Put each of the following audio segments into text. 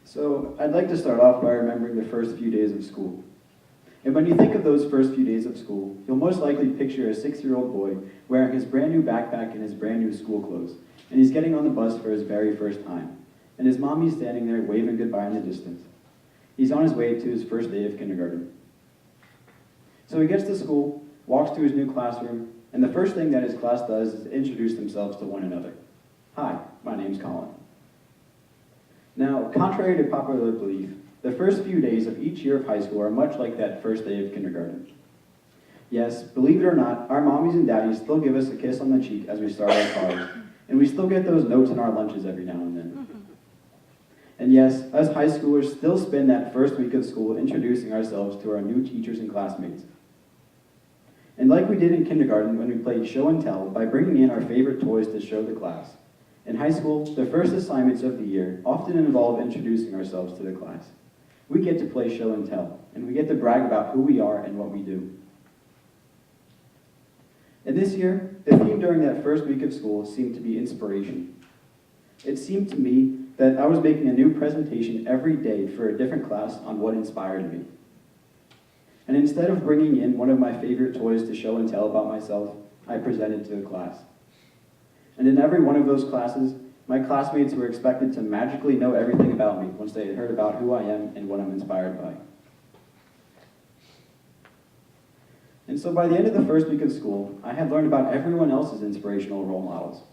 So I'd like to start off by remembering the first few days of school. And when you think of those first few days of school, you'll most likely picture a 6-year-old boy wearing his brand new backpack and his brand new school clothes, and he's getting on the bus for his very first time, and his mommy's standing there waving goodbye in the distance. He's on his way to his first day of kindergarten. So he gets to school, walks to his new classroom, and the first thing that his class does is introduce themselves to one another. Hi, my name's Collin. Now, contrary to popular belief, the first few days of each year of high school are much like that first day of kindergarten. Yes, believe it or not, our mommies and daddies still give us a kiss on the cheek as we start our cars, and we still get those notes in our lunches every now and then. And yes, us high schoolers still spend that first week of school introducing ourselves to our new teachers and classmates. And like we did in kindergarten when we played show and tell by bringing in our favorite toys to show the class, in high school, the first assignments of the year often involve introducing ourselves to the class. We get to play show and tell, and we get to brag about who we are and what we do. And this year, the theme during that first week of school seemed to be inspiration. It seemed to me that I was making a new presentation every day for a different class on what inspired me. And instead of bringing in one of my favorite toys to show and tell about myself, I presented to the class. And in every one of those classes, my classmates were expected to magically know everything about me once they had heard about who I am and what I'm inspired by. And so by the end of the first week of school, I had learned about everyone else's inspirational role models.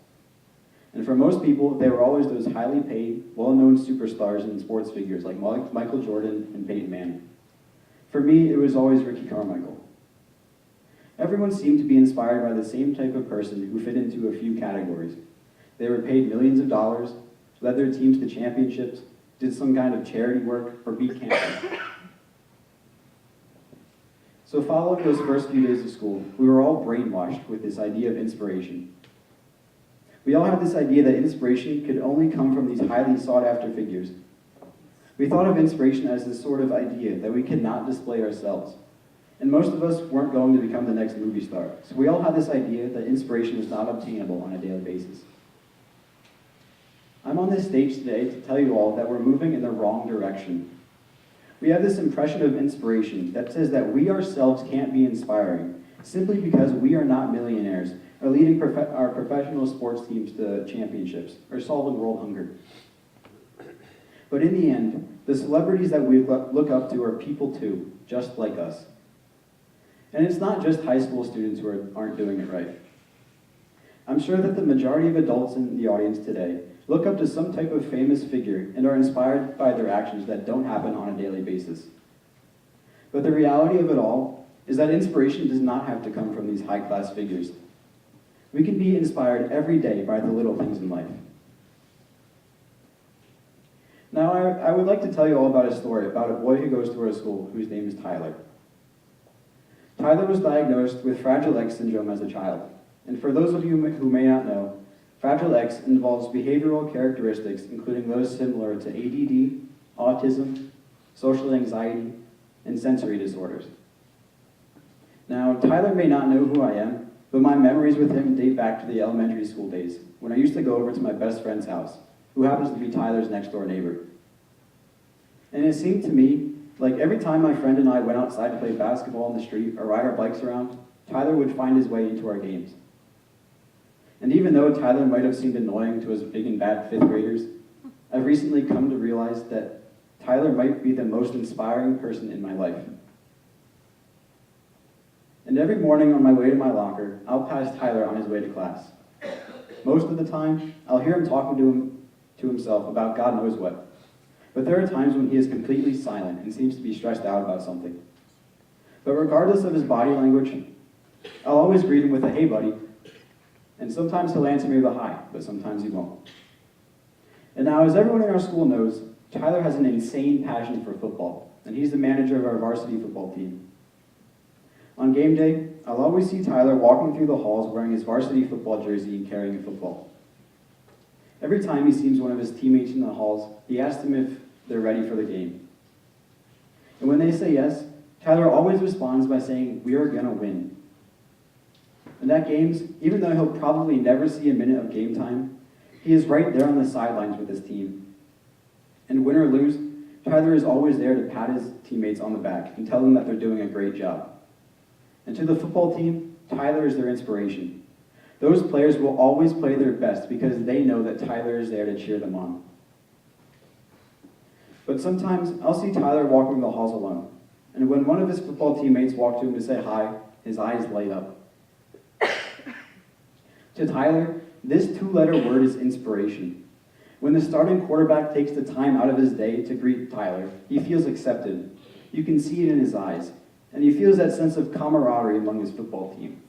And for most people, they were always those highly paid, well-known superstars and sports figures like Michael Jordan and Peyton Manning. For me, it was always Ricky Carmichael. Everyone seemed to be inspired by the same type of person who fit into a few categories. They were paid millions of dollars, led their teams to championships, did some kind of charity work, or beat cancer. So following those first few days of school, we were all brainwashed with this idea of inspiration. We all had this idea that inspiration could only come from these highly sought-after figures. We thought of inspiration as this sort of idea that we could not display ourselves. And most of us weren't going to become the next movie star. So we all had this idea that inspiration was not obtainable on a daily basis. I'm on this stage today to tell you all that we're moving in the wrong direction. We have this impression of inspiration that says that we ourselves can't be inspiring simply because we are not millionaires or leading our professional sports teams to championships or solving world hunger. But in the end, the celebrities that we look up to are people too, just like us. And it's not just high school students who aren't doing it right. I'm sure that the majority of adults in the audience today look up to some type of famous figure and are inspired by their actions that don't happen on a daily basis. But the reality of it all is that inspiration does not have to come from these high-class figures. We can be inspired every day by the little things in life. Now, I would like to tell you all about a story about a boy who goes to our school whose name is Tyler. Tyler was diagnosed with Fragile X syndrome as a child. And for those of you who may not know, Fragile X involves behavioral characteristics including those similar to ADD, autism, social anxiety, and sensory disorders. Now, Tyler may not know who I am, but my memories with him date back to the elementary school days when I used to go over to my best friend's house, who happens to be Tyler's next door neighbor. And it seemed to me like every time my friend and I went outside to play basketball in the street or ride our bikes around, Tyler would find his way into our games. And even though Tyler might have seemed annoying to us big and bad fifth graders, I've recently come to realize that Tyler might be the most inspiring person in my life. And every morning on my way to my locker, I'll pass Tyler on his way to class. Most of the time, I'll hear him talking to himself about God knows what. But there are times when he is completely silent and seems to be stressed out about something. But regardless of his body language, I'll always greet him with a "Hey, buddy." And sometimes he'll answer me with a "Hi," but sometimes he won't. And now, as everyone in our school knows, Tyler has an insane passion for football, and he's the manager of our varsity football team. On game day, I'll always see Tyler walking through the halls wearing his varsity football jersey and carrying a football. Every time he sees one of his teammates in the halls, he asks them if they're ready for the game. And when they say yes, Tyler always responds by saying, "We are gonna win." And at games, even though he'll probably never see a minute of game time, he is right there on the sidelines with his team. And win or lose, Tyler is always there to pat his teammates on the back and tell them that they're doing a great job. And to the football team, Tyler is their inspiration. Those players will always play their best because they know that Tyler is there to cheer them on. But sometimes I'll see Tyler walking the halls alone, and when one of his football teammates walk to him to say hi, his eyes light up. To Tyler, this two-letter word is inspiration. When the starting quarterback takes the time out of his day to greet Tyler, he feels accepted. You can see it in his eyes, and he feels that sense of camaraderie among his football team.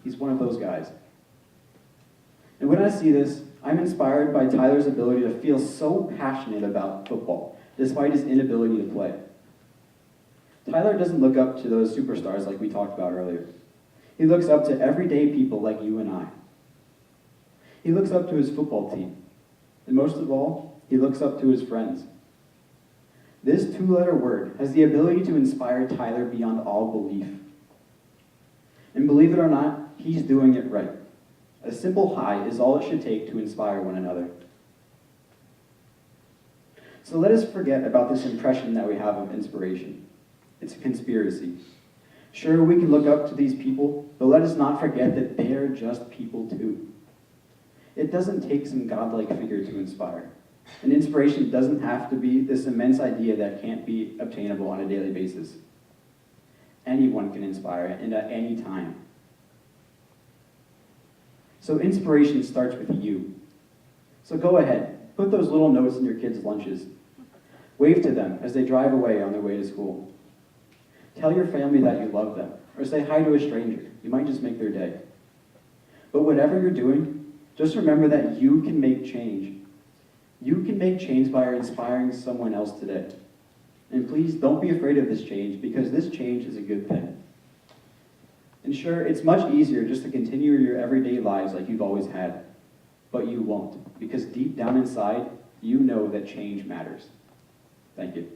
He's one of those guys. And when I see this, I'm inspired by Tyler's ability to feel so passionate about football, despite his inability to play. Tyler doesn't look up to those superstars like we talked about earlier. He looks up to everyday people like you and I. He looks up to his football team. And most of all, he looks up to his friends. This two-letter word has the ability to inspire Tyler beyond all belief. And believe it or not, he's doing it right. A simple hi is all it should take to inspire one another. So let us forget about this impression that we have of inspiration. It's a conspiracy. Sure, we can look up to these people, but let us not forget that they are just people too. It doesn't take some godlike figure to inspire. And inspiration doesn't have to be this immense idea that can't be obtainable on a daily basis. Anyone can inspire, and at any time. So inspiration starts with you. So go ahead, put those little notes in your kids' lunches. Wave to them as they drive away on their way to school. Tell your family that you love them, or say hi to a stranger. You might just make their day. But whatever you're doing, just remember that you can make change. You can make change by inspiring someone else today. And please don't be afraid of this change, because this change is a good thing. And sure, it's much easier just to continue your everyday lives like you've always had. But you won't, because deep down inside, you know that change matters. Thank you.